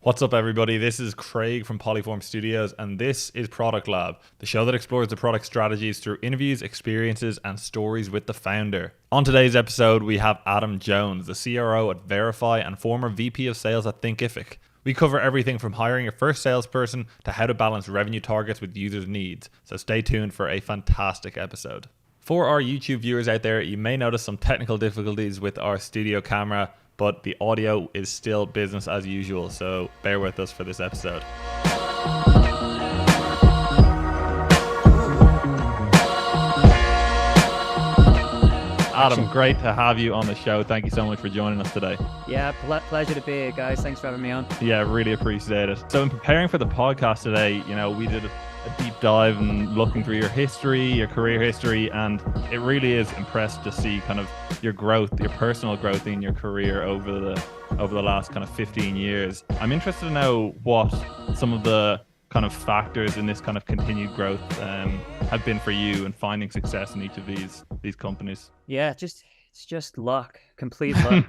What's up, everybody? This is Craig from Polyform Studios, and this is Product Lab, the show that explores the product strategies through interviews, experiences, and stories with the founder. On today's episode, we have Adam Jones, the CRO at VRIFY and former VP of Sales at Thinkific. We cover everything from hiring your first salesperson to how to balance revenue targets with users' needs, so stay tuned for a fantastic episode. For our YouTube viewers out there, you may notice some technical difficulties with our studio camera, but the audio is still business as usual, so bear with us for this episode. Adam, great to have you on the show. Thank you so much for joining us today. Yeah, pleasure to be here, guys. Thanks for having me on. Yeah, really appreciate it. So in preparing for the podcast today, we did a deep dive and looking through your history, your career history, and it really is impressive to see kind of your growth, your personal growth in your career over the last kind of 15 years. I'm interested to know what some of the kind of factors in this kind of continued growth have been for you in finding success in each of these companies. Yeah, it's just luck, complete luck.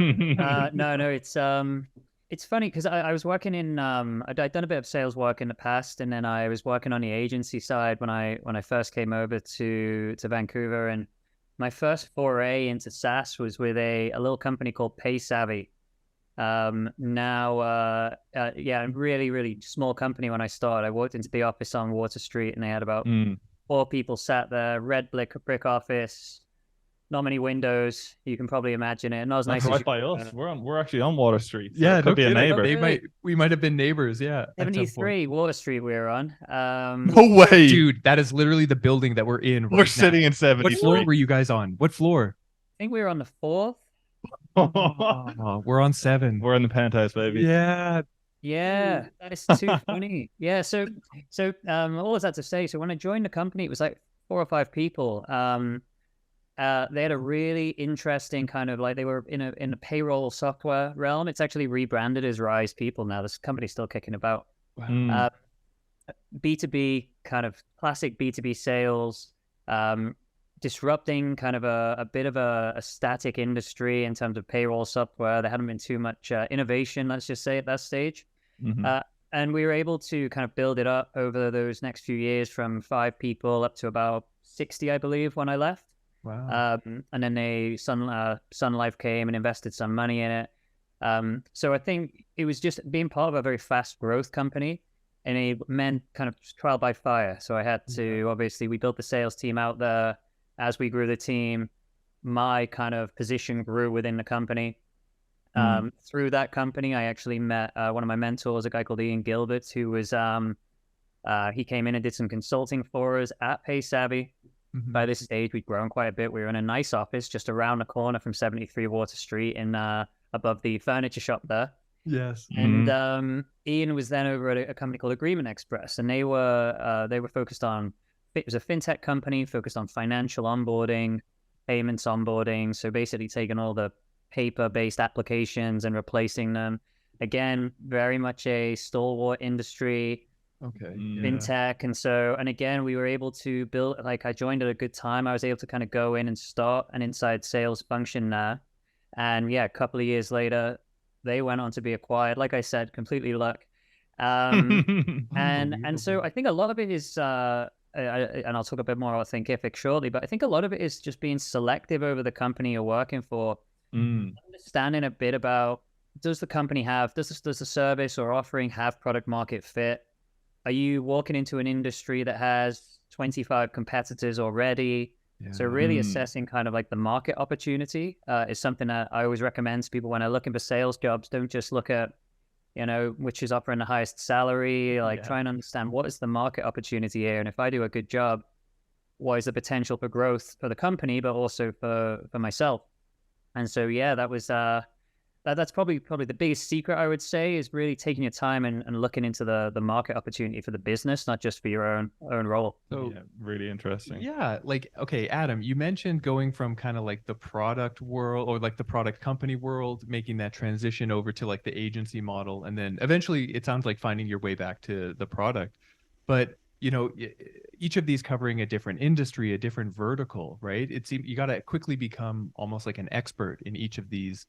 It's funny because I was working in I'd done a bit of sales work in the past, and then I was working on the agency side when I first came over to Vancouver, and my first foray into SaaS was with a little company called PaySavvy. A really small company when I started. I walked into the office on Water Street, and they had about 4 people sat there, red brick office. Not many windows. You can probably imagine it. Not as nice. Right by us. We're actually on Water Street. So yeah, it could be a neighbor. We might have been neighbors. Yeah. 73 Water Street we were on. No way, dude. That is literally the building that we're in. We're sitting in 73. What floor were you guys on? What floor? I think we were on the 4th. Oh, we're on 7. We're in the penthouse, baby. Yeah. Yeah, that is too funny. Yeah, so all of that to say, so when I joined the company, it was like 4 or 5 people. They had a really interesting kind of like, they were in a payroll software realm. It's actually rebranded as Rise People now. This company's still kicking about. Wow. B2B, kind of classic B2B sales, disrupting kind of a bit of a static industry in terms of payroll software. There hadn't been too much innovation, let's just say, at that stage. And we were able to kind of build it up over those next few years from 5 people up to about 60, I believe, when I left. Wow. And then Sun Life came and invested some money in it. So I think it was just being part of a very fast growth company, and it meant kind of trial by fire. So I had to, obviously, we built the sales team out there. As we grew the team, my kind of position grew within the company. Through that company, I actually met one of my mentors, a guy called Ian Gilbert, who was, he came in and did some consulting for us at PaySavvy. By this stage, we'd grown quite a bit. We were in a nice office just around the corner from 73 Water Street in above the furniture shop there. Yes. And Ian was then over at a company called Agreement Express, and they were focused on, it was a fintech company focused on financial onboarding, payments onboarding. So basically taking all the paper-based applications and replacing them. Again, very much a stalwart industry. Okay. Fintech. And again, we were able to build, like, I joined at a good time. I was able to kind of go in and start an inside sales function there. And yeah, a couple of years later, they went on to be acquired. Like I said, completely luck. And so I think a lot of it is, and I'll talk a bit more about Thinkific shortly, but I think a lot of it is just being selective over the company you're working for. Understanding a bit about, does the company have, does the service or offering have product market fit? Are you walking into an industry that has 25 competitors already? Yeah. So really assessing kind of like the market opportunity is something that I always recommend to people when they're looking for sales jobs. Don't just look at, which is offering the highest salary, try and understand what is the market opportunity here. And if I do a good job, what is the potential for growth for the company, but also for myself? And so, yeah, that was, that's probably the biggest secret, I would say, is really taking your time and looking into the market opportunity for the business, not just for your own role. So yeah, really interesting. Yeah, okay, Adam, you mentioned going from kind of like the product world or like the product company world, making that transition over to like the agency model, and then eventually it sounds like finding your way back to the product. But each of these covering a different industry, a different vertical, right? It seems you got to quickly become almost like an expert in each of these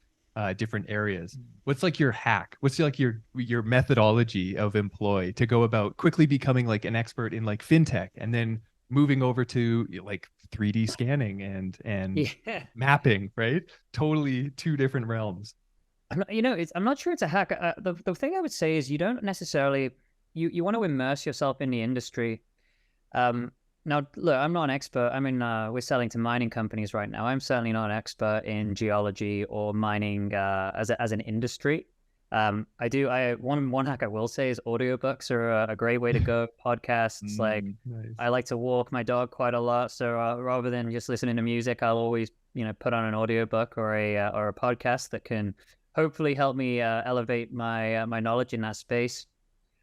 different areas. What's like your hack? What's like your methodology of employ to go about quickly becoming like an expert in like fintech and then moving over to like 3D scanning and Yeah. mapping, right? Totally two different realms. I'm not sure it's a hack. The thing I would say is you don't necessarily, you want to immerse yourself in the industry. Now, look, I'm not an expert. I mean, we're selling to mining companies right now. I'm certainly not an expert in geology or mining as an industry. One hack I will say is audiobooks are a great way to go. Podcasts, like Nice. I like to walk my dog quite a lot, so rather than just listening to music, I'll always put on an audiobook or a podcast that can hopefully help me elevate my knowledge in that space.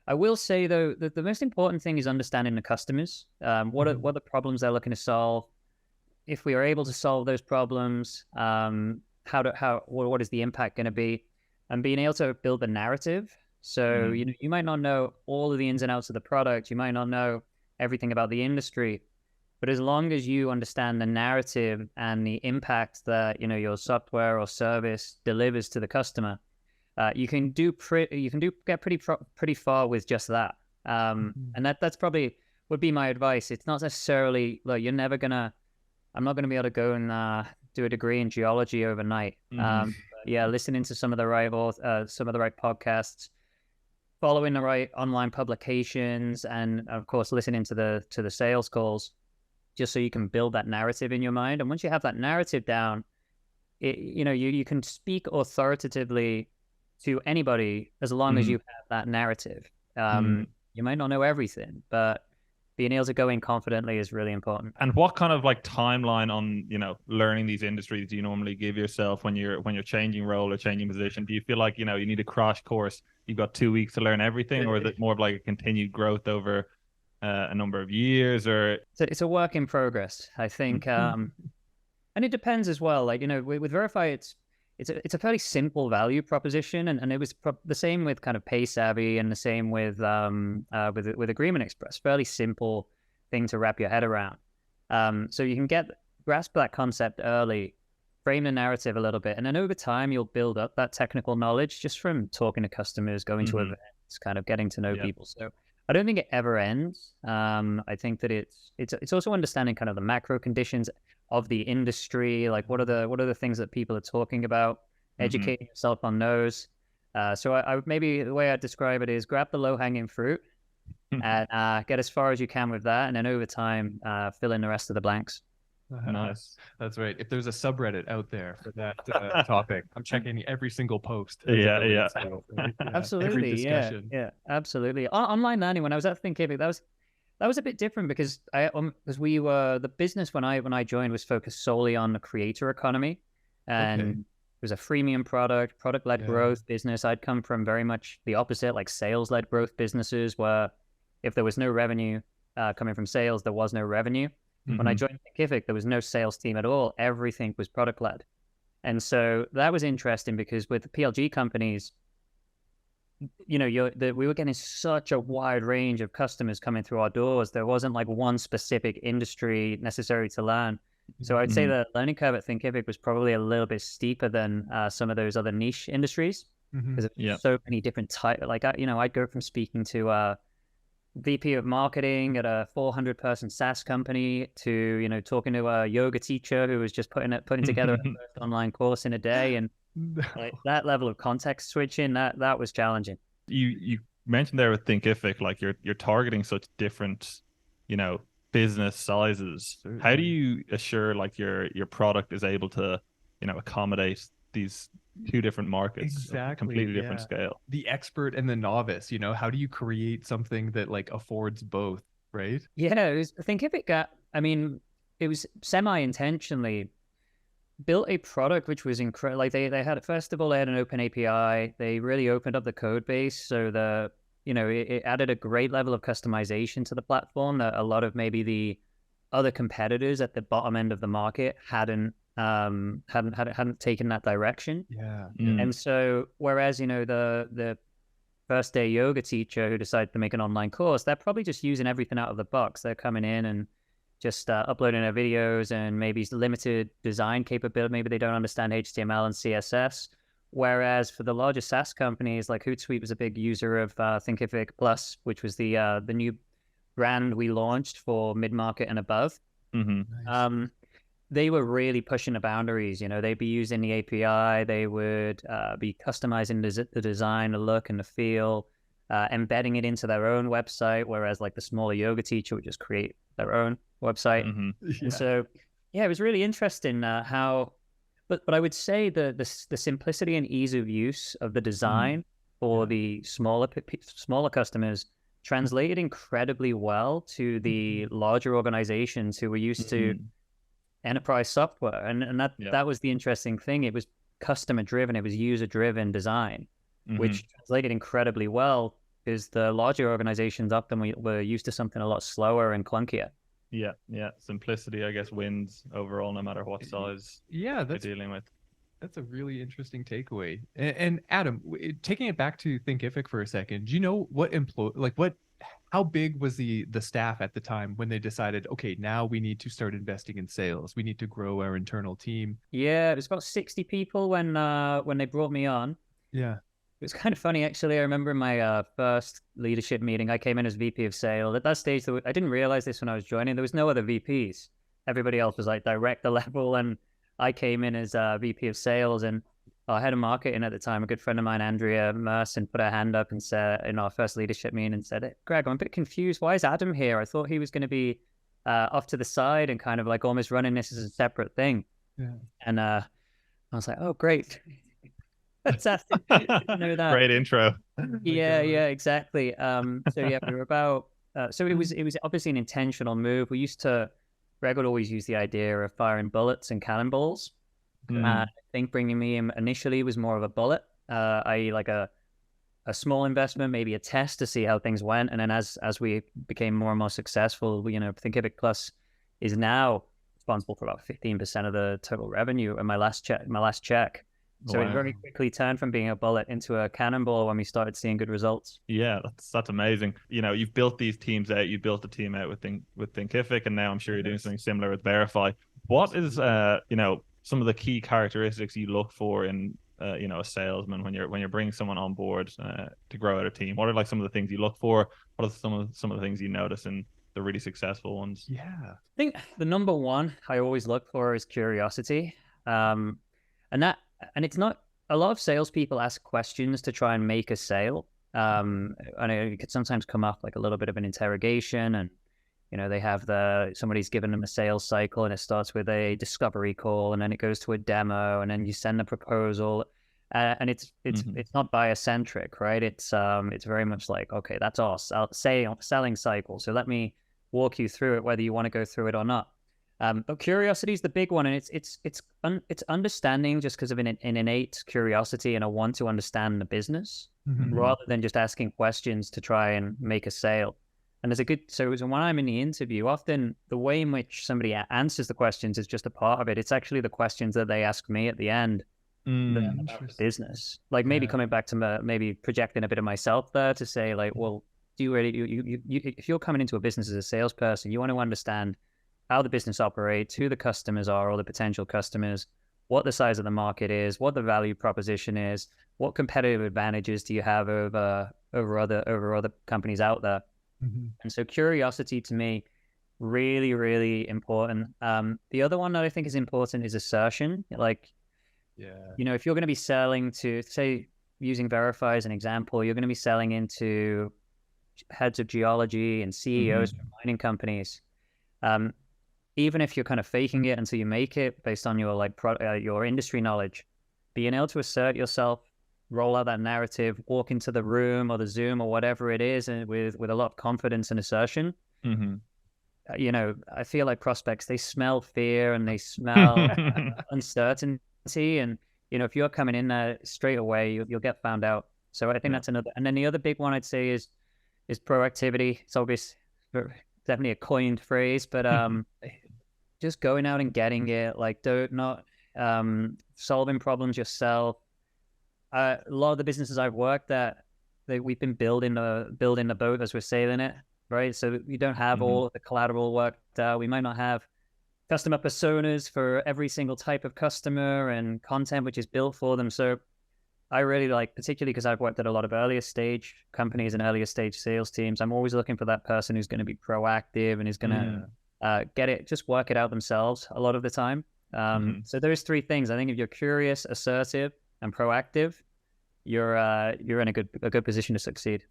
I will say though that the most important thing is understanding the customers. What are the problems they're looking to solve? If we are able to solve those problems, what is the impact going to be? And being able to build the narrative. So you might not know all of the ins and outs of the product. You might not know everything about the industry, but as long as you understand the narrative and the impact that your software or service delivers to the customer, you can get pretty far with just that. And that's probably would be my advice. It's not necessarily like I'm not gonna be able to go and do a degree in geology overnight. Yeah, listening to some of the right podcasts, following the right online publications, and of course listening to the sales calls, just so you can build that narrative in your mind. And once you have that narrative down, you can speak authoritatively to anybody as long as you have that narrative. You might not know everything, but being able to go in confidently is really important. And what kind of like timeline on learning these industries do you normally give yourself when you're changing role or changing position? Do you feel like you need a crash course, you've got 2 weeks to learn everything, or is it more of like a continued growth over a number of years? Or it's a work in progress, I think. And it depends as well. Like with VRIFY, it's a fairly simple value proposition, and it was the same with kind of Pay Savvy, and the same with Agreement Express. Fairly simple thing to wrap your head around. So you can grasp that concept early, frame the narrative a little bit, and then over time you'll build up that technical knowledge just from talking to customers, going to events, kind of getting to know people. So I don't think it ever ends. I think that it's also understanding kind of the macro conditions of the industry, like what are the things that people are talking about, educating yourself on those. So I maybe the way I'd describe it is grab the low-hanging fruit and get as far as you can with that, and then over time fill in the rest of the blanks. Nice. That's right. If there's a subreddit out there for that topic, I'm checking every single post. Yeah. Absolutely. Every discussion. Yeah, absolutely. Online learning, when I was at Thinkific, that was a bit different because the business when I joined was focused solely on the creator economy, and it was a freemium product-led growth business. I'd come from very much the opposite, like sales-led growth businesses, where if there was no revenue coming from sales, there was no revenue. When I joined Thinkific, there was no sales team at all. Everything was product-led. And so that was interesting because with the PLG companies, we were getting such a wide range of customers coming through our doors. There wasn't like one specific industry necessary to learn. So I'd say the learning curve at Thinkific was probably a little bit steeper than some of those other niche industries, because there's so many different types. Like, I'd go from speaking to VP of marketing at a 400-person SaaS company to, talking to a yoga teacher who was just putting together a first online course in a day. And like, that level of context switching, that was challenging. You mentioned there with Thinkific, like you're targeting such different, business sizes. Certainly. How do you assure like your product is able to, accommodate these two different markets, exactly, completely different scale? The expert and the novice, how do you create something that like affords both, right? Yeah, Thinkific it was semi-intentionally built a product which was incredible. Like they had, first of all, they had an open API. They really opened up the code base, so it added a great level of customization to the platform that a lot of maybe the other competitors at the bottom end of the market hadn't taken that direction. And so whereas the first day yoga teacher who decided to make an online course, they're probably just using everything out of the box. They're coming in and just uploading their videos and maybe limited design capability. Maybe they don't understand HTML and CSS, Whereas for the larger SaaS companies, like Hootsuite was a big user of Thinkific Plus, which was the new brand we launched for mid-market and above. Nice. They were really pushing the boundaries. You know, they'd be using the API, they would be customizing the design, the look and the feel, embedding it into their own website, whereas like the smaller yoga teacher would just create their own website. And so, yeah, it was really interesting how, but I would say the simplicity and ease of use of the design for the smaller customers translated incredibly well to the larger organizations who were used to enterprise software. And that was the interesting thing. It was customer driven, it was user driven design, which translated incredibly well because the larger organizations often were used to something a lot slower and clunkier. Yeah. Simplicity, I guess, wins overall, no matter what size they're dealing with. That's a really interesting takeaway. And Adam, taking it back to Thinkific for a second, do you know what how big was the staff at the time when they decided, okay, now we need to start investing in sales, we need to grow our internal team? Yeah, it was about 60 people when they brought me on. Yeah. It was kind of funny, actually. I remember in my first leadership meeting, I came in as VP of sales. At that stage, I didn't realize this when I was joining. There was no other VPs. Everybody else was like director level, and I came in as VP of sales. And our head of marketing at the time, a good friend of mine, Andrea Merson, put her hand up and said in our first leadership meeting and said, "Greg, I'm a bit confused. Why is Adam here? I thought he was going to be off to the side and kind of like almost running this as a separate thing." Yeah. And I was like, "Oh, great." Fantastic. Know that. Great intro. Yeah, exactly. So yeah, we were about so it was obviously an intentional move. We used to Greg would always use the idea of firing bullets and cannonballs. I think bringing me in initially was more of a bullet, i.e. like a small investment, maybe a test to see how things went. And then as we became more and more successful, Thinkific Plus is now responsible for about 15% of the total revenue. And my last check. So it very quickly turned from being a bullet into a cannonball when we started seeing good results. Yeah, that's amazing. You've built these teams out. You built the team out with Thinkific, and now I'm sure you're doing something similar with VRIFY. What is some of the key characteristics you look for in a salesman when you're bringing someone on board to grow out a team? What are like some of the things you look for? What are some of the things you notice in the really successful ones? Yeah, I think the number one I always look for is curiosity. And it's not, a lot of salespeople ask questions to try and make a sale. And it could sometimes come off like a little bit of an interrogation, and they have somebody's given them a sales cycle, and it starts with a discovery call, and then it goes to a demo, and then you send the proposal, and it's not buyer-centric, right? It's very much like, okay, that's our selling cycle, so let me walk you through it, whether you want to go through it or not. But curiosity is the big one, and it's understanding just because of an innate curiosity and a want to understand the business, rather than just asking questions to try and make a sale. And so when I'm in the interview, often the way in which somebody answers the questions is just a part of it. It's actually the questions that they ask me at the end about the business. Like maybe coming back to maybe projecting a bit of myself there to say like, well, do you really, if you're coming into a business as a salesperson, you want to understand how the business operates, who the customers are or the potential customers, what the size of the market is, what the value proposition is, what competitive advantages do you have over other companies out there. And so curiosity to me, really, really important. The other one that I think is important is assertion. Like, if you're going to be selling to, say, using VRIFY as an example, you're going to be selling into heads of geology and CEOs of mining companies. Even if you're kind of faking it until you make it based on your your industry knowledge, being able to assert yourself, roll out that narrative, walk into the room or the Zoom or whatever it is, and with a lot of confidence and assertion. I feel like prospects, they smell fear and they smell uncertainty, and if you're coming in there straight away, you'll get found out. So I think that's another. And then the other big one I'd say is proactivity. It's obvious, definitely a coined phrase, but just going out and getting it, like solving problems yourself. A lot of the businesses I've worked at, we've been building the boat as we're sailing it, right? So we don't have all of the collateral worked out. We might not have customer personas for every single type of customer and content which is built for them. So I really like, particularly because I've worked at a lot of earlier stage companies and earlier stage sales teams. I'm always looking for that person who's going to be proactive and is going to just work it out themselves a lot of the time. So there's three things. I think if you're curious, assertive, and proactive, you're in a good position to succeed.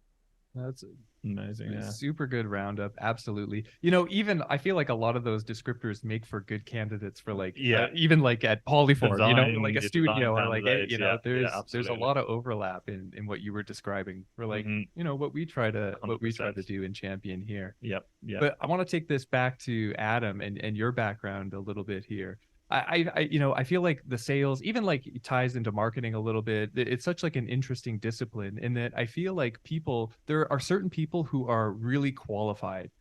That's amazing. Yeah. Super good roundup. Absolutely. Even I feel like a lot of those descriptors make for good candidates for like, even like at Polyform, like a studio or like, there's a lot of overlap in what you were describing for like, what we try to 100%. Do and champion here. Yep. But I want to take this back to Adam and your background a little bit here. I feel like the sales even like ties into marketing a little bit. It's such like an interesting discipline in that I feel like there are certain people who are really qualified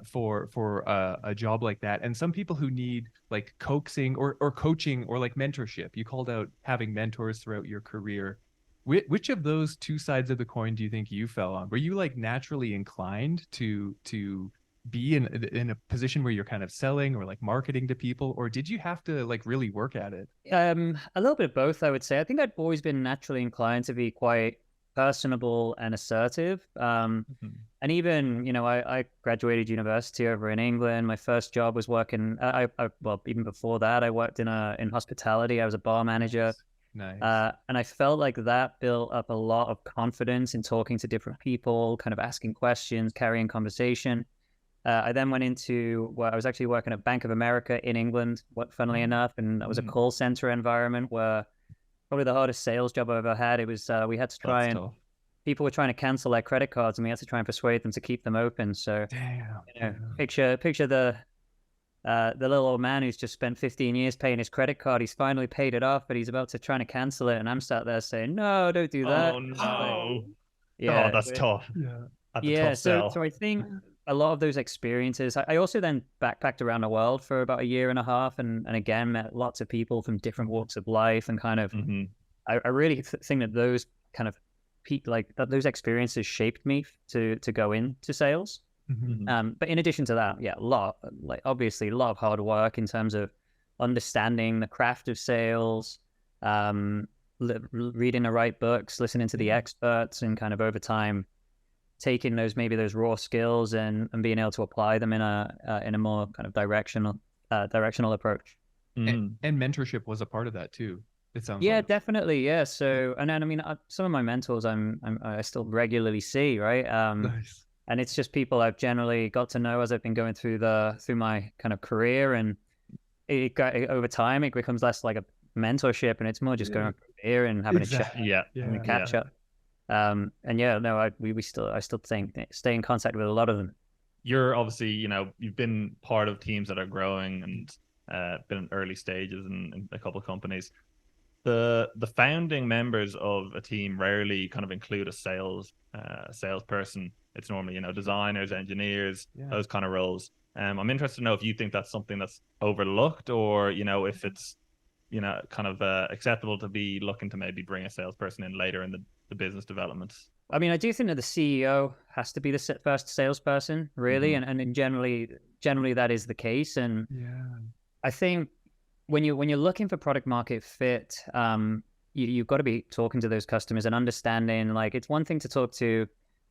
for a job like that, and some people who need like coaxing or coaching or like mentorship. You called out having mentors throughout your career. Which of those two sides of the coin do you think you fell on? Were you like naturally inclined to be in a position where you're kind of selling or like marketing to people, or did you have to like really work at it? A little bit of both, I would say. I think I'd always been naturally inclined to be quite personable and assertive. And even, I graduated university over in England. My first job was working, well, even before that, I worked in hospitality. I was a bar manager. Nice. And I felt like that built up a lot of confidence in talking to different people, kind of asking questions, carrying conversation. I then went into I was actually working at Bank of America in England, funnily enough, and that was a call center environment where probably the hardest sales job I've ever had. It was we had to try people were trying to cancel their credit cards, and we had to try and persuade them to keep them open. So, picture the little old man who's just spent 15 years paying his credit card. He's finally paid it off, but he's about to try to cancel it, and I'm sat there saying, "No, don't do that." Oh no! Yeah, that's tough. So I think a lot of those experiences. I also then backpacked around the world for about a year and a half, and again met lots of people from different walks of life, and kind of. I really think that those kind of those experiences shaped me to go into sales. But in addition to that, obviously a lot of hard work in terms of understanding the craft of sales, reading the right books, listening to the experts, and kind of over time taking those raw skills and being able to apply them in a more kind of directional approach. And mentorship was a part of that too. It sounds like. Definitely. Yeah. So, and then, I mean, some of my mentors I still regularly see, right? Nice. And it's just people I've generally got to know as I've been going through my kind of career, and over time it becomes less like a mentorship, and it's more just going here and having a chat, and catch up. I still stay in contact with a lot of them. You're obviously, you've been part of teams that are growing and been in early stages in a couple of companies. The founding members of a team rarely kind of include a salesperson. It's normally, designers, engineers, those kind of roles. I'm interested to know if you think that's something that's overlooked, or, if it's, kind of acceptable to be looking to maybe bring a salesperson in later in the business development. I mean, I do think that the CEO has to be the first salesperson, really, and generally that is the case. And I think when you're looking for product market fit, you've got to be talking to those customers and understanding. Like, it's one thing to talk to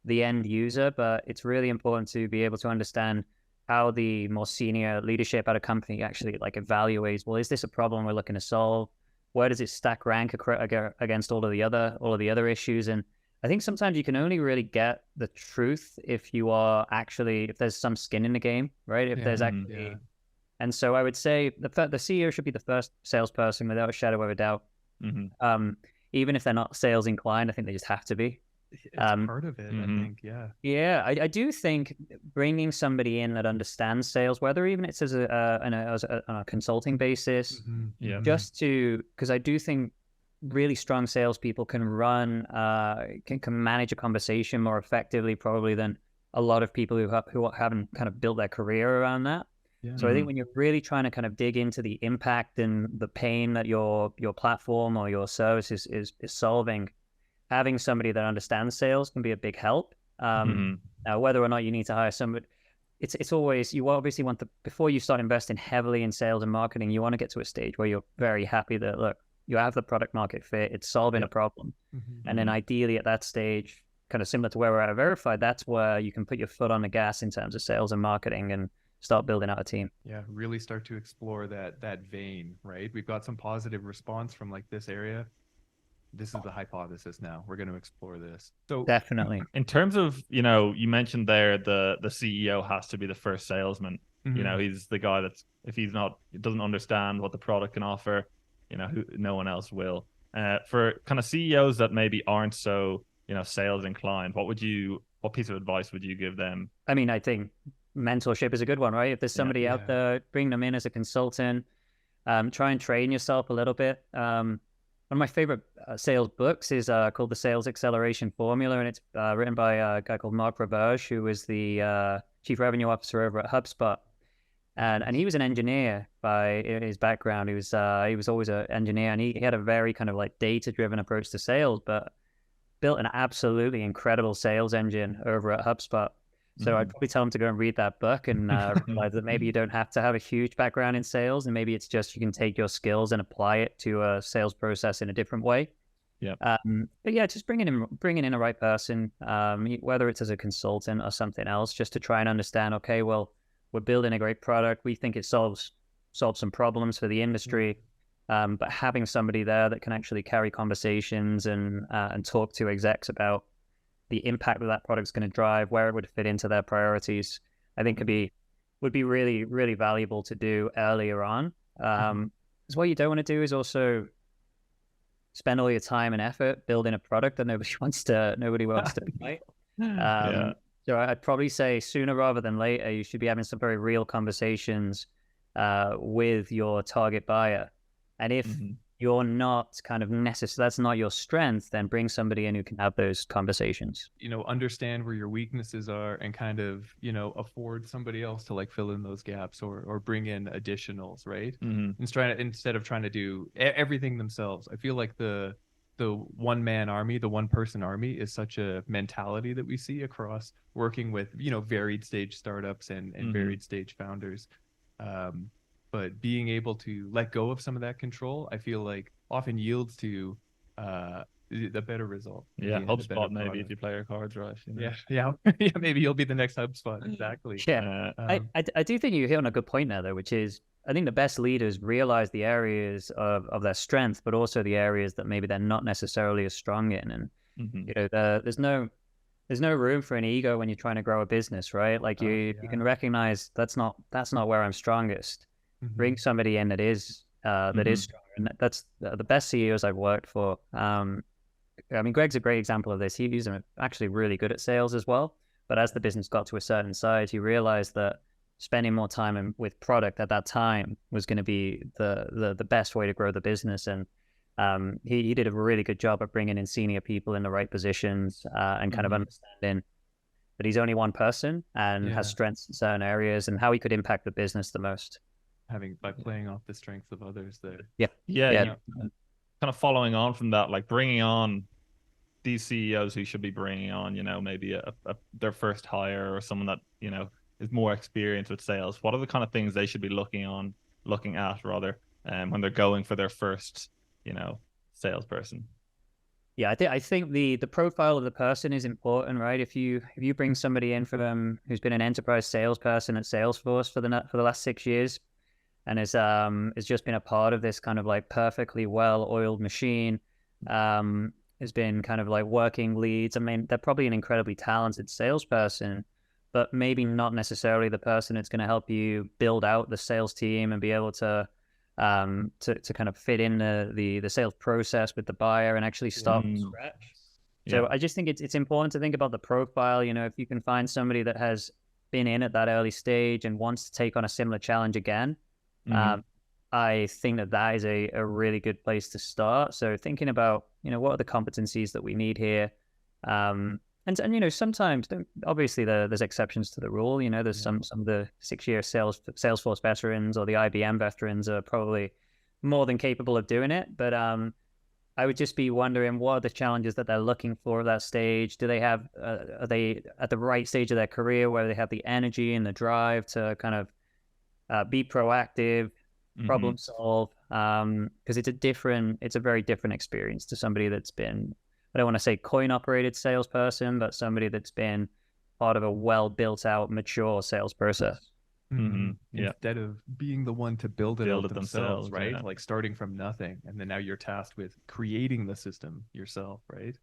the end user, but it's really important to be able to understand how the more senior leadership at a company actually like evaluates. Well, is this a problem we're looking to solve? Where does it stack rank against all of the other issues? And I think sometimes you can only really get the truth if there's some skin in the game, right? If there's actually, and so I would say the CEO should be the first salesperson without a shadow of a doubt. Even if they're not sales inclined, I think they just have to be. It's part of it, I think. I do think bringing somebody in that understands sales, whether even it's on a consulting basis, because I do think really strong salespeople can can manage a conversation more effectively probably than a lot of people who haven't kind of built their career around that. So I think when you're really trying to kind of dig into the impact and the pain that your platform or your service is solving, having somebody that understands sales can be a big help. Now, whether or not you need to hire somebody, it's always, you obviously want before you start investing heavily in sales and marketing, you want to get to a stage where you're very happy that, look, you have the product market fit, it's solving a problem. And then ideally at that stage, kind of similar to where we're at VRIFY, that's where you can put your foot on the gas in terms of sales and marketing and start building out a team. Yeah, really start to explore that vein, right? We've got some positive response from like this area. This is the hypothesis now. We're going to explore this. So definitely. In terms of, you know, you mentioned there the CEO has to be the first salesman. You know, he's the guy that's, if he's not, doesn't understand what the product can offer, you know, no one else will. For kind of CEOs that maybe aren't so, you know, sales inclined, what piece of advice would you give them? I mean, I think mentorship is a good one, right? If there's somebody out there, bring them in as a consultant, try and train yourself a little bit. One of my favorite sales books is called The Sales Acceleration Formula, and it's written by a guy called Mark Roberge, who was the Chief Revenue Officer over at HubSpot. And he was an engineer by his background. He was always an engineer, and he had a very kind of like data-driven approach to sales, but built an absolutely incredible sales engine over at HubSpot. So I'd probably tell him to go and read that book and realize that maybe you don't have to have a huge background in sales, and maybe it's just you can take your skills and apply it to a sales process in a different way. Yeah. But yeah, just bringing in the right person, whether it's as a consultant or something else, just to try and understand. Okay, well, we're building a great product. We think it solves some problems for the industry. But having somebody there that can actually carry conversations and talk to execs about the impact that product's going to drive, where it would fit into their priorities, I think would be really, really valuable to do earlier on. Because what you don't want to do is also spend all your time and effort building a product that nobody wants to buy. So I'd probably say sooner rather than later, you should be having some very real conversations with your target buyer. And if you're not kind of necessary, that's not your strength, then bring somebody in who can have those conversations. You know, understand where your weaknesses are and kind of, you know, afford somebody else to like fill in those gaps or bring in additionals, right? Instead of trying to do everything themselves. I feel like the one-man army, the one-person army is such a mentality that we see across working with, you know, varied stage startups and varied stage founders. But being able to let go of some of that control, I feel like often yields to the better result. Yeah, HubSpot maybe if you play your cards right. You know? Yeah, maybe you'll be the next HubSpot. Exactly. Yeah, I do think you hit on a good point there, though, which is I think the best leaders realize the areas of their strength, but also the areas that maybe they're not necessarily as strong in. And you know, there's no room for an ego when you're trying to grow a business, right? Like you can recognize that's not where I'm strongest. Bring somebody in that is strong, and that's the best CEOs I've worked for. I mean, Greg's a great example of this. He's actually really good at sales as well. But as the business got to a certain size, he realized that spending more time with product at that time was going to be the best way to grow the business. And he did a really good job at bringing in senior people in the right positions and kind of understanding that he's only one person and has strengths in certain areas and how he could impact the business the most. By playing off the strengths of others there. Yeah. Kind of following on from that, like bringing on these CEOs who should be bringing on, you know, maybe their first hire or someone that, you know, is more experienced with sales. What are the kind of things they should be looking at when they're going for their first, you know, salesperson? Yeah, I think the profile of the person is important, right? If you bring somebody in for them who's been an enterprise salesperson at Salesforce for the last 6 years, and has just been a part of this kind of like perfectly well-oiled machine, has been kind of like working leads. I mean, they're probably an incredibly talented salesperson, but maybe not necessarily the person that's going to help you build out the sales team and be able to kind of fit in the sales process with the buyer and actually start from scratch. So I just think it's important to think about the profile. You know, if you can find somebody that has been in at that early stage and wants to take on a similar challenge again, I think that is a really good place to start. So thinking about, you know, what are the competencies that we need here? And you know, sometimes obviously there's exceptions to the rule. You know, there's some of the 6-year Salesforce veterans or the IBM veterans are probably more than capable of doing it. But I would just be wondering, what are the challenges that they're looking for at that stage? Do they have are they at the right stage of their career where they have the energy and the drive to kind of be proactive, problem solve, because it's a very different experience to somebody that's been, I don't want to say coin operated salesperson, but somebody that's been part of a well built out, mature sales process. Yeah. Instead of being the one to build it themselves, right? Yeah. Like starting from nothing, and then now you're tasked with creating the system yourself, right?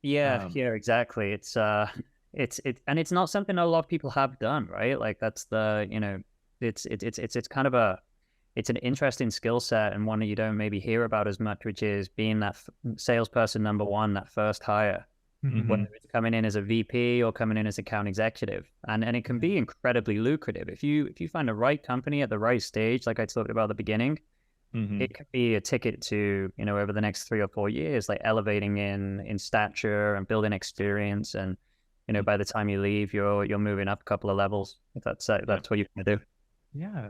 Yeah, exactly. It's and it's not something a lot of people have done, right? Like that's the, it's kind of it's an interesting skill set, and one that you don't maybe hear about as much, which is being that salesperson number one, that first hire, whether it's coming in as a VP or coming in as account executive, and it can be incredibly lucrative if you find the right company at the right stage, like I talked about at the beginning. It could be a ticket to, over the next 3 or 4 years, like elevating in stature and building experience, and by the time you leave, you're moving up a couple of levels, if that's what you can do. Yeah.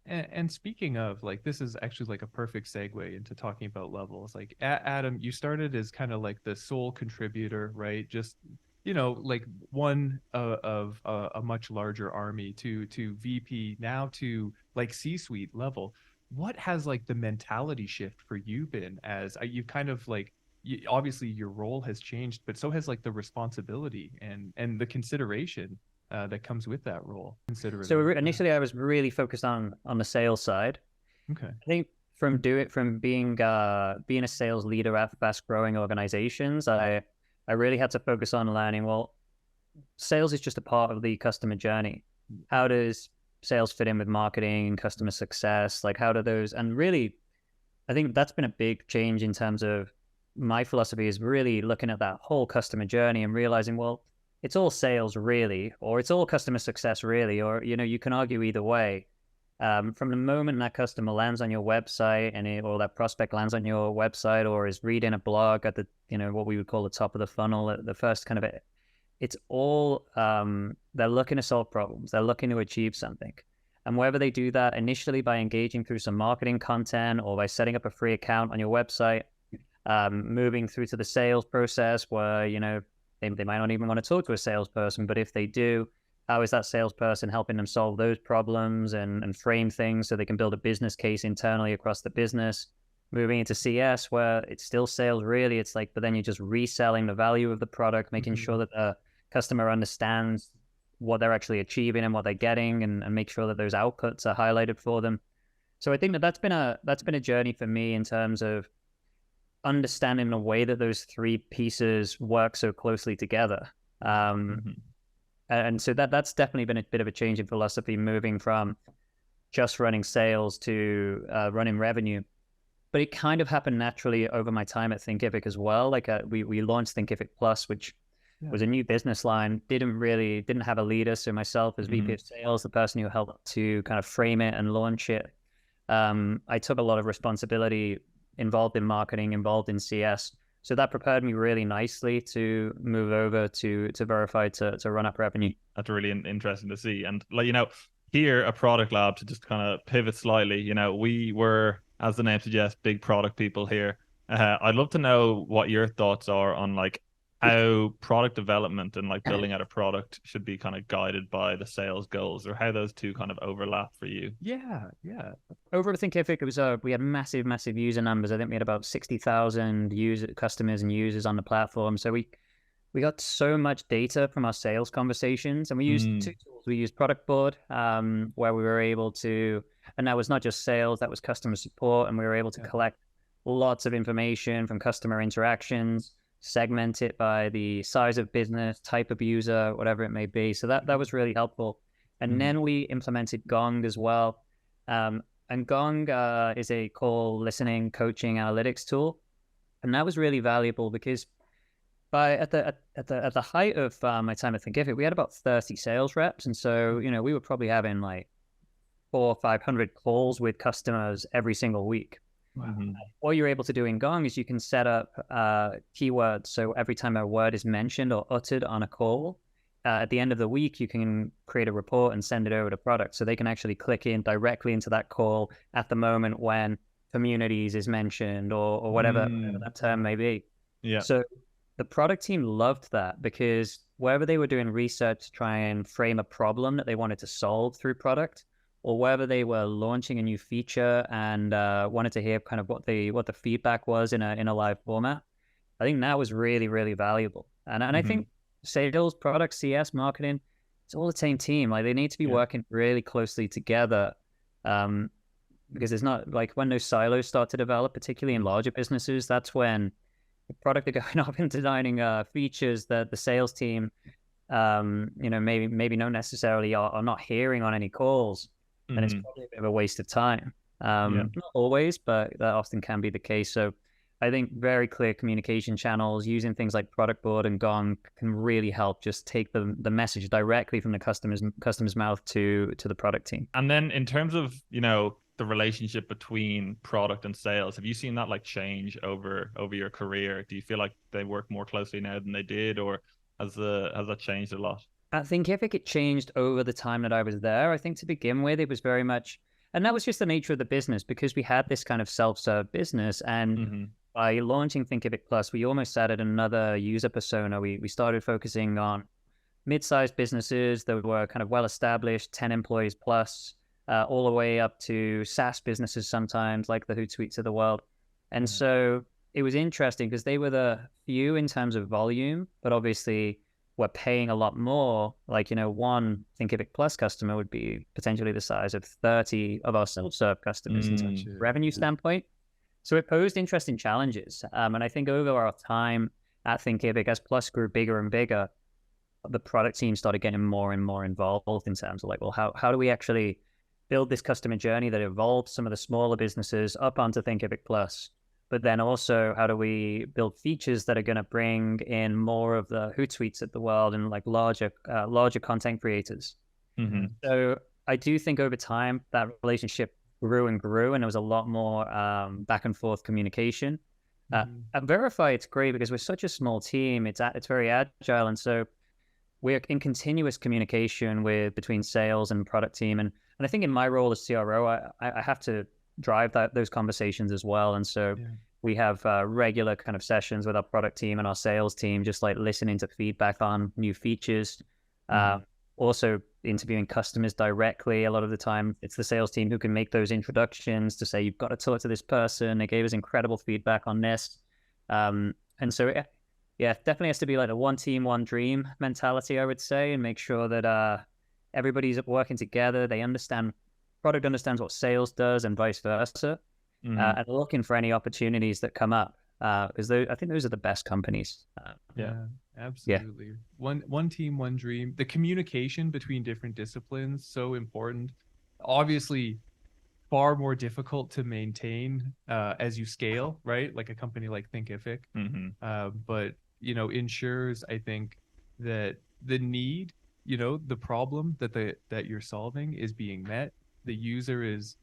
And speaking of, like, this is actually like a perfect segue into talking about levels. Like, Adam, you started as kind of like the sole contributor, right? Just, like one of a much larger army to VP, now to like C-suite level. What has like the mentality shift for you been, as you kind of like, obviously your role has changed, but so has like the responsibility and the consideration that comes with that role. So initially, I was really focused on the sales side. Okay. I think from being a sales leader at fast growing organizations, I really had to focus on learning, well, sales is just a part of the customer journey. How does sales fit in with marketing and customer success? Like, how do those, and really, I think that's been a big change in terms of my philosophy, is really looking at that whole customer journey and realizing, well, it's all sales really, or it's all customer success really, or, you can argue either way. From the moment that customer lands on your website or that prospect lands on your website or is reading a blog at the, what we would call the top of the funnel, the first kind of it, it's all, they're looking to solve problems. They're looking to achieve something. And whether they do that initially by engaging through some marketing content or by setting up a free account on your website, moving through to the sales process where, they might not even want to talk to a salesperson, but if they do, how is that salesperson helping them solve those problems and frame things so they can build a business case internally across the business? Moving into CS, where it's still sales really, it's like, but then you're just reselling the value of the product, making sure that the customer understands what they're actually achieving and what they're getting, and make sure that those outputs are highlighted for them. So I think that's been a journey for me in terms of understanding the way that those three pieces work so closely together. And so that's definitely been a bit of a change in philosophy, moving from just running sales to running revenue. But it kind of happened naturally over my time at Thinkific as well. Like we launched Thinkific Plus, which was a new business line, didn't have a leader. So myself as VP of sales, the person who helped to kind of frame it and launch it, I took a lot of responsibility, involved in marketing, involved in CS. So that prepared me really nicely to move over to VRIFY to run up revenue. That's really interesting to see. And here at Product Lab, to just kind of pivot slightly, we were, as the name suggests, big product people here. I'd love to know what your thoughts are on like how product development and like building out a product should be kind of guided by the sales goals, or how those two kind of overlap for you. Yeah. Over at Thinkific, it was we had massive user numbers. I think we had about 60,000 customers and users on the platform. So we got so much data from our sales conversations, and we used two tools. We used Product Board, where we were able to, and that was not just sales, that was customer support, and we were able to collect lots of information from customer interactions, segment it by the size of business, type of user, whatever it may be. So that was really helpful. And then we implemented Gong as well. And Gong is a call listening, coaching, analytics tool. And that was really valuable because at the height of my time at Thinkific, we had about 30 sales reps. And so, we were probably having like 400 or 500 calls with customers every single week. Wow. What you're able to do in Gong is you can set up keywords. So every time a word is mentioned or uttered on a call, at the end of the week, you can create a report and send it over to product. So they can actually click in directly into that call at the moment when communities is mentioned or whatever that term may be. Yeah. So the product team loved that, because wherever they were doing research to try and frame a problem that they wanted to solve through product, or whether they were launching a new feature and wanted to hear kind of what the feedback was in a live format. I think that was really, really valuable. And I think sales, product, CS, marketing, it's all the same team. Like they need to be working really closely together, because it's not like when those silos start to develop, particularly in larger businesses, that's when the product are going off and designing features that the sales team, maybe not necessarily are not hearing on any calls. And it's probably a bit of a waste of time. Not always, but that often can be the case. So I think very clear communication channels using things like product board and Gong can really help just take the message directly from the customer's mouth to the product team. And then in terms of, the relationship between product and sales, have you seen that like change over your career? Do you feel like they work more closely now than they did, or has that changed a lot? I think if it changed over the time that I was there, I think to begin with, it was very much, and that was just the nature of the business, because we had this kind of self-serve business. And by launching Thinkific Plus, we almost added another user persona. We started focusing on mid-sized businesses that were kind of well-established, 10 employees plus, all the way up to SaaS businesses sometimes, like the Hootsuites of the world. And so it was interesting because they were the few in terms of volume, but obviously we're paying a lot more. Like, one Thinkific Plus customer would be potentially the size of 30 of our self-serve customers in terms of revenue standpoint. So it posed interesting challenges. And I think over our time at Thinkific, as Plus grew bigger and bigger, the product team started getting more and more involved in terms of like, well, how do we actually build this customer journey that evolves some of the smaller businesses up onto Thinkific Plus? But then also, how do we build features that are going to bring in more of the Hootsuites of the world and like larger content creators? So I do think over time that relationship grew and grew, and there was a lot more back and forth communication. At VRIFY, it's great because we're such a small team. It's very agile, and so we're in continuous communication between sales and product team. And I think in my role as CRO, I have to drive those conversations as well. And so we have regular kind of sessions with our product team and our sales team, just like listening to feedback on new features. Also interviewing customers directly. A lot of the time it's the sales team who can make those introductions to say, you've got to talk to this person. They gave us incredible feedback on this. And so, definitely has to be like a one team, one dream mentality, I would say, and make sure that everybody's working together. Product understands what sales does and vice versa, and looking for any opportunities that come up. Because I think those are the best companies. Absolutely. One team, one dream. The communication between different disciplines, so important. Obviously, far more difficult to maintain as you scale, right? Like a company like Thinkific. But, ensures, I think, that the need, the problem that you're solving is being met. The user is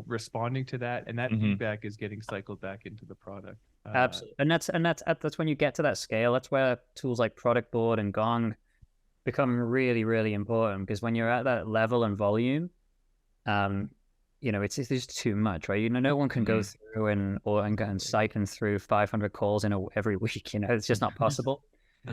responding to that, and that feedback is getting cycled back into the product. Absolutely. And that's when you get to that scale. That's where tools like product board and Gong become really, really important, because when you're at that level and volume, it's just too much, right? No one can go through and cycle through 500 calls every week. It's just not possible.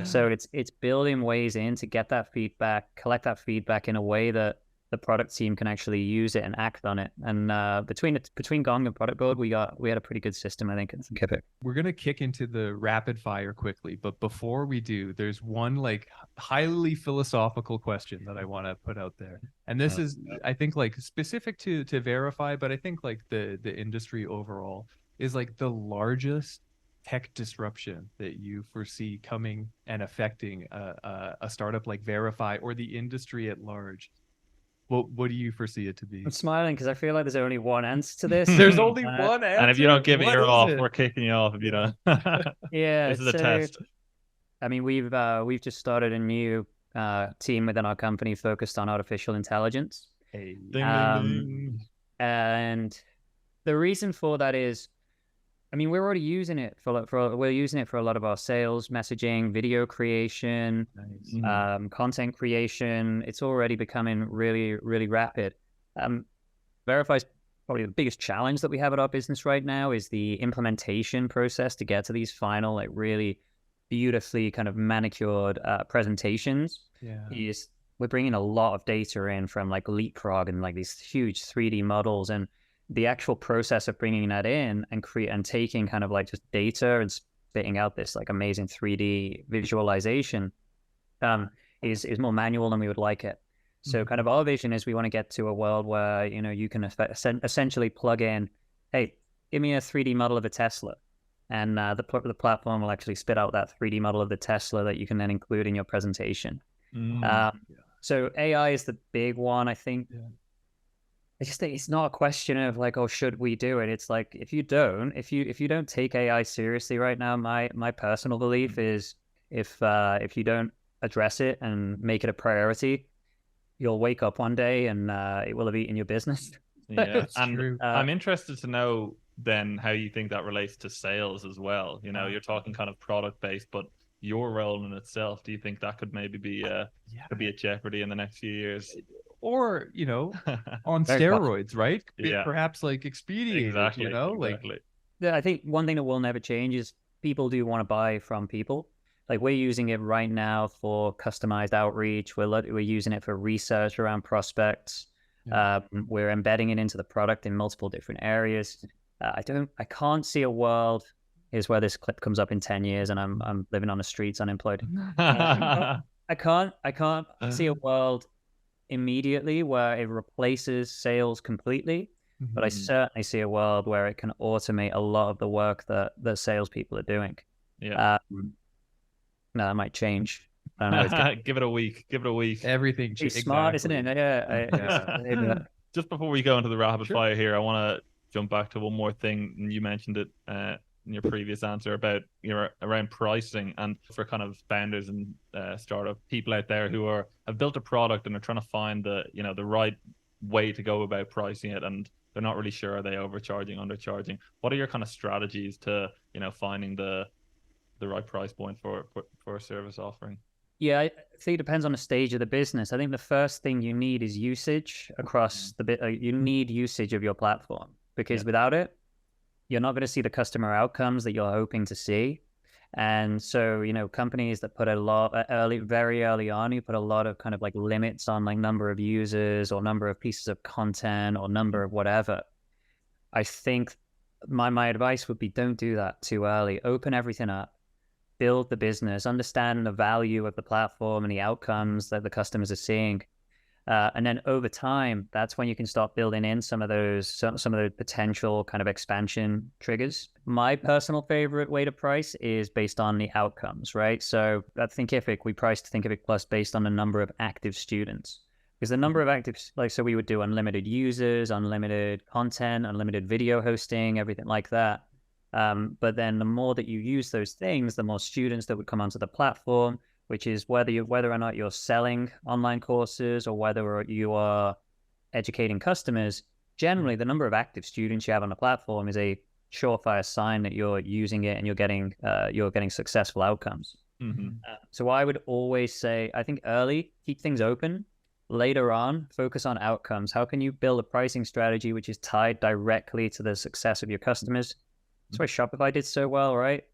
So it's building ways in to get that feedback, collect that feedback in a way that the product team can actually use it and act on it. And between Gong and product board, we had a pretty good system, I think, in Thinkific. We're gonna kick into the rapid fire quickly, but before we do, there's one like highly philosophical question that I want to put out there, and this is, I think, like specific to VRIFY, but I think like the industry overall is like the largest tech disruption that you foresee coming and affecting a startup like VRIFY or the industry at large. What do you foresee it to be? I'm smiling because I feel like there's only one answer to this. There's only one answer. And if you don't give it, you're off. We're kicking you off if you don't. This is a test. I mean, we've just started a new team within our company focused on artificial intelligence. Hey. Ding, ding, ding. And the reason for that is, I mean, we're already using it we're using it for a lot of our sales, messaging, video creation, content creation. It's already becoming really, really rapid. VRIFY's probably the biggest challenge that we have at our business right now is the implementation process to get to these final, like really beautifully kind of manicured presentations. we're bringing a lot of data in from like Leapfrog and like these huge 3D models, and the actual process of bringing that in and taking kind of like just data and spitting out this like amazing 3D visualization is more manual than we would like it. So kind of our vision is we want to get to a world where, you know, you can essentially plug in, hey, give me a 3D model of a Tesla. And the platform will actually spit out that 3D model of the Tesla that you can then include in your presentation. So AI is the big one, I think. I just think it's not a question of like, oh, should we do it? It's like, if you don't take AI seriously right now, my personal belief is if you don't address it and make it a priority, you'll wake up one day and it will have eaten your business. Yeah, and I'm interested to know then how you think that relates to sales as well. You know, you're talking kind of product based, but your role in itself, do you think that could maybe be could be at jeopardy in the next few years? Or, you know, on steroids, right? Yeah. Perhaps like expedited, Exactly. you know, exactly. Yeah, I think one thing that will never change is people do want to buy from people. Like we're using it right now for customized outreach. We're using it for research around prospects. We're embedding it into the product in multiple different areas. I can't see a world. Here's where this clip comes up in 10 years and I'm living on the streets unemployed. I can't see a world immediately where it replaces sales completely, but I certainly see a world where it can automate a lot of the work that salespeople are doing. Yeah. No, that might change. I don't know. Give it a week. Give it a week. Everything. It's smart, isn't it? Yeah. Just before we go into the rapid fire here, I want to jump back to one more thing. You mentioned it in your previous answer about around pricing, and for kind of founders and startup people out there who have built a product and are trying to find the right way to go about pricing it, and they're not really sure, are they overcharging, undercharging? What are your kind of strategies to finding the right price point for a service offering? Yeah, I think it depends on the stage of the business. I think the first thing you need is usage across the bit. You need usage of your platform, because without it, you're not going to see the customer outcomes that you're hoping to see. And so, companies that put a lot very early on, you put a lot of kind of like limits on like number of users or number of pieces of content or number of whatever. I think my advice would be, don't do that too early. Open everything up. Build the business, understand the value of the platform and the outcomes that the customers are seeing. And then over time, that's when you can start building in some of those potential kind of expansion triggers. My personal favorite way to price is based on the outcomes, right? So at Thinkific, we priced Thinkific Plus based on the number of active students. Because the number of active, so we would do unlimited users, unlimited content, unlimited video hosting, everything like that. But then the more that you use those things, the more students that would come onto the platform, which is whether or not you're selling online courses or whether you are educating customers. Generally, the number of active students you have on the platform is a surefire sign that you're using it and you're getting successful outcomes. So I would always say, I think early, keep things open. Later on, focus on outcomes. How can you build a pricing strategy which is tied directly to the success of your customers? That's why Shopify did so well, right?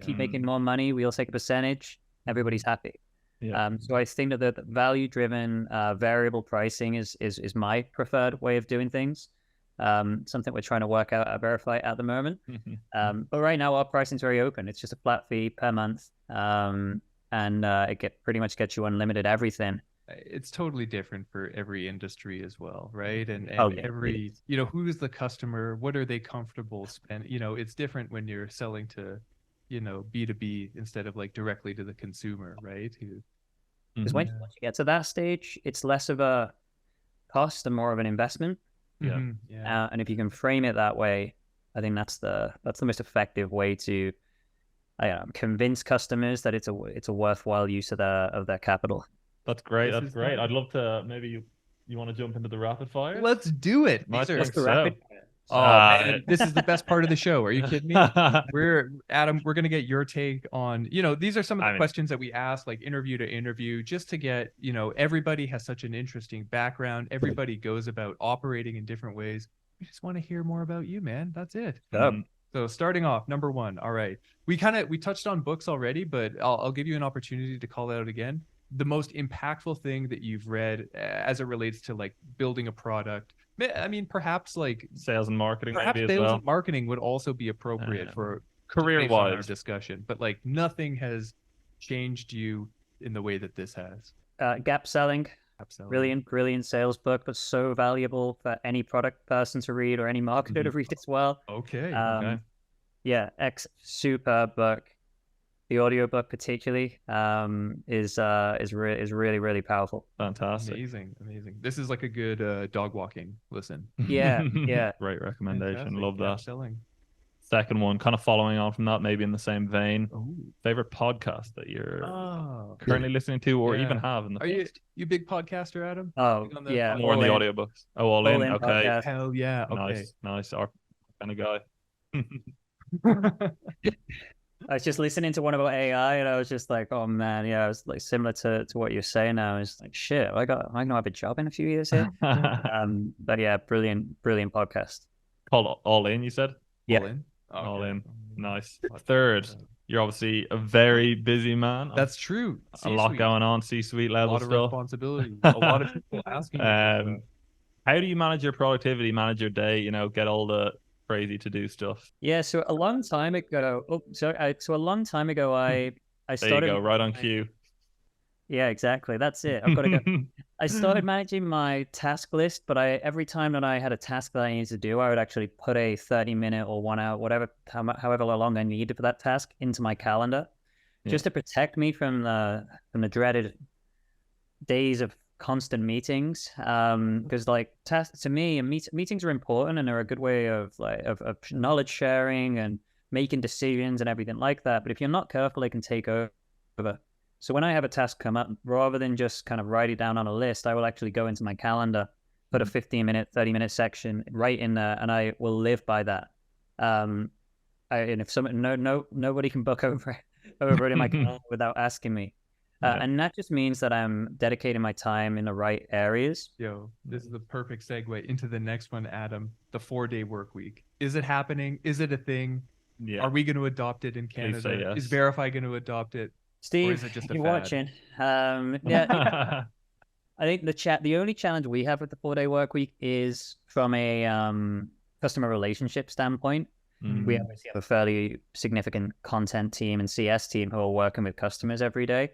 Keep making more money. We'll take a percentage. Everybody's happy. So I think that the value-driven variable pricing is my preferred way of doing things. Something we're trying to work out at VRIFY at the moment. But right now, our pricing is very open. It's just a flat fee per month, and it pretty much gets you unlimited everything. It's totally different for every industry as well, right? And every, who's the customer? What are they comfortable spending? It's different when you're selling to, B2B instead of like directly to the consumer, right? Because once you get to that stage, it's less of a cost and more of an investment. And if you can frame it that way, I think that's the most effective way to convince customers that it's a worthwhile use of their capital. That's great. That's great. I'd love to, maybe you want to jump into the rapid fire? Let's do it. What's the rapid fire? Man, this is the best part of the show. Are you kidding me? Adam, we're going to get your take on, these are some of the questions that we ask, like interview to interview, just to get, everybody has such an interesting background. Everybody goes about operating in different ways. We just want to hear more about you, man. That's it. So starting off, number one. All right. We touched on books already, but I'll give you an opportunity to call that out again. the most impactful thing that you've read as it relates to like building a product? I mean, perhaps like Sales and marketing, perhaps maybe as sales well. and marketing would also be appropriate for career based on our wise. discussion, but like nothing has changed you in the way that this has. Gap selling. Absolutely. Brilliant sales book, but so valuable for any product person to read or any marketer to read as well. Okay. Okay. Yeah, superb book. The audiobook particularly is really, really powerful. Fantastic. Amazing. This is like a good dog walking listen. Yeah. Great recommendation. Fantastic. Love that. Selling. Second one, kind of following on from that, maybe in the same vein. Ooh. Favorite podcast that you're currently listening to, or even have in the past? You big podcaster, Adam? Oh, yeah. More in the audiobooks. Oh, all in. Okay. Podcast. Hell yeah. Okay. Nice. Our kind of guy. I was just listening to one about AI, and I was just like, "Oh man, yeah." I was like similar to what you're saying now. I was like, "Shit, am I gonna have a job in a few years here?" But yeah, brilliant podcast. Called All In, you said? Yeah. All in. Okay. All in. Nice. Third, you're obviously a very busy man. That's true. A lot going on, C-suite level a lot of stuff. responsibility. A lot of people asking. How do you manage your productivity, manage your day? You know, get all the crazy to do stuff. Yeah, so a long time ago. I started. There you go, right on cue. Yeah, exactly. That's it. I've got to go. I started managing my task list, but every time that I had a task that I needed to do, I would actually put a 30-minute or 1 hour, however long I needed for that task into my calendar, just to protect me from the dreaded days of constant meetings. Because like tasks to me, meetings are important and they're a good way of knowledge sharing and making decisions and everything like that. But if you're not careful, they can take over. So when I have a task come up, rather than just kind of write it down on a list, I will actually go into my calendar, put a 15-minute, 30-minute section right in there, and I will live by that. And if nobody can book over it in my calendar without asking me. And that just means that I'm dedicating my time in the right areas. Yo, this is the perfect segue into the next one, Adam. The 4-day work week. Is it happening? Is it a thing? Yeah. Are we going to adopt it in Canada? Please say yes. Is VRIFY going to adopt it? Steve, or is it just you're fad? watching. Yeah, I think the only challenge we have with the 4-day work week is from a customer relationship standpoint. We obviously have a fairly significant content team and CS team who are working with customers every day.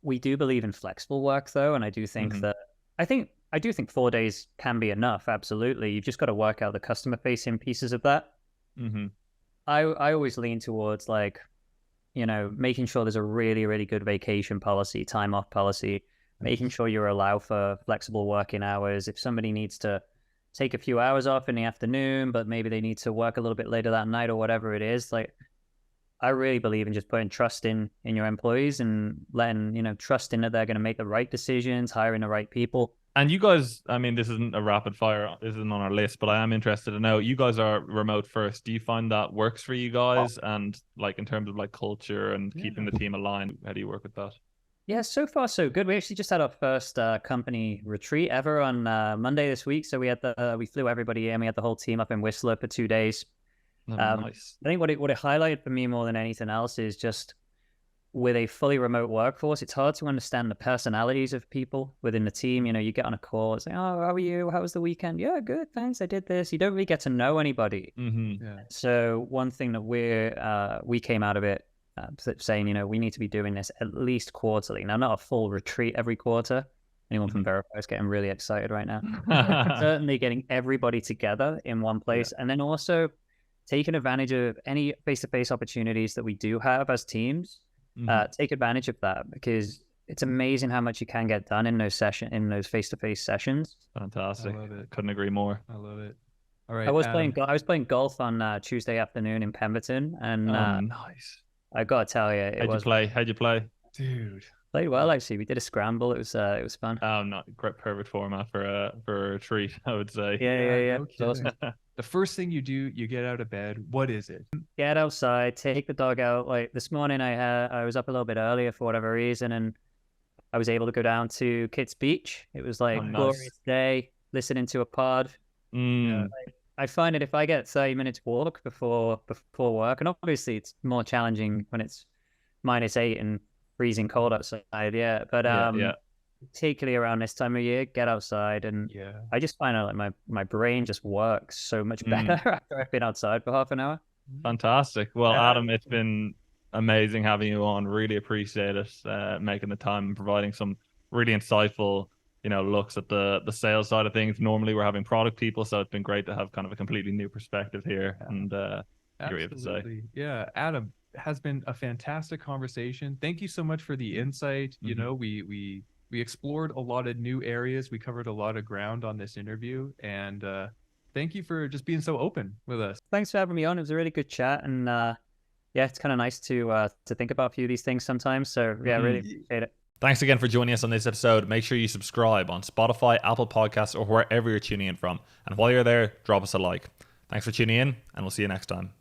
We do believe in flexible work though, and I do think that I do think 4 days can be enough. Absolutely, you've just got to work out the customer facing pieces of that. I always lean towards like, you know, making sure there's a really, really good vacation policy, time off policy, making sure you allow for flexible working hours. If somebody needs to take a few hours off in the afternoon, but maybe they need to work a little bit later that night or whatever it is, like I really believe in just putting trust in your employees and letting, trusting that they're going to make the right decisions, hiring the right people. And you guys, I mean, this isn't a rapid fire, this isn't on our list, but I am interested to know, you guys are remote first. Do you find that works for you guys? And like in terms of like culture and keeping the team aligned, how do you work with that? Yeah, so far so good. We actually just had our first company retreat ever on Monday this week. So we flew everybody in. We had the whole team up in Whistler for 2 days. Nice. I think what it highlighted for me more than anything else is just with a fully remote workforce, it's hard to understand the personalities of people within the team. You get on a call, it's like, oh, how are you? How was the weekend? Yeah, good, thanks. I did this. You don't really get to know anybody. So one thing that we came out of it saying, we need to be doing this at least quarterly. Now, not a full retreat every quarter. Anyone from VRIFY is getting really excited right now. Certainly getting everybody together in one place. And then also taking advantage of any face-to-face opportunities that we do have as teams. Take advantage of that, because it's amazing how much you can get done in those face-to-face sessions. Fantastic. I love it. Couldn't agree more. I love it. All right. I was playing golf on Tuesday afternoon in Pemberton, and nice. I gotta tell you, How'd you play, dude? Played well, actually. We did a scramble. It was fun. Not great, perfect format for a treat, I would say. Yeah. No, awesome. The first thing you do, you get out of bed. What is it? Get outside, take the dog out. Like this morning, I was up a little bit earlier for whatever reason, and I was able to go down to Kitts Beach. It was like glorious day, listening to a pod. I find that if I get 30 minutes walk before work, and obviously it's more challenging when it's -8 and freezing cold outside. Yeah. But particularly around this time of year, get outside, and I just find out like my brain just works so much better after I've been outside for half an hour. Fantastic. Well, Adam, it's been amazing having you on. Really appreciate it, making the time and providing some really insightful, looks at the sales side of things. Normally we're having product people, so it's been great to have kind of a completely new perspective here. And absolutely. Yeah, Adam, has been a fantastic conversation. Thank you so much for the insight. We explored a lot of new areas. We covered a lot of ground on this interview, and thank you for just being so open with us. Thanks for having me on. It was a really good chat, and it's kind of nice to think about a few of these things sometimes. So really appreciate it. Thanks again for joining us on this episode. Make sure you subscribe on Spotify, Apple Podcasts, or wherever you're tuning in from. And while you're there, drop us a like. Thanks for tuning in, and we'll see you next time.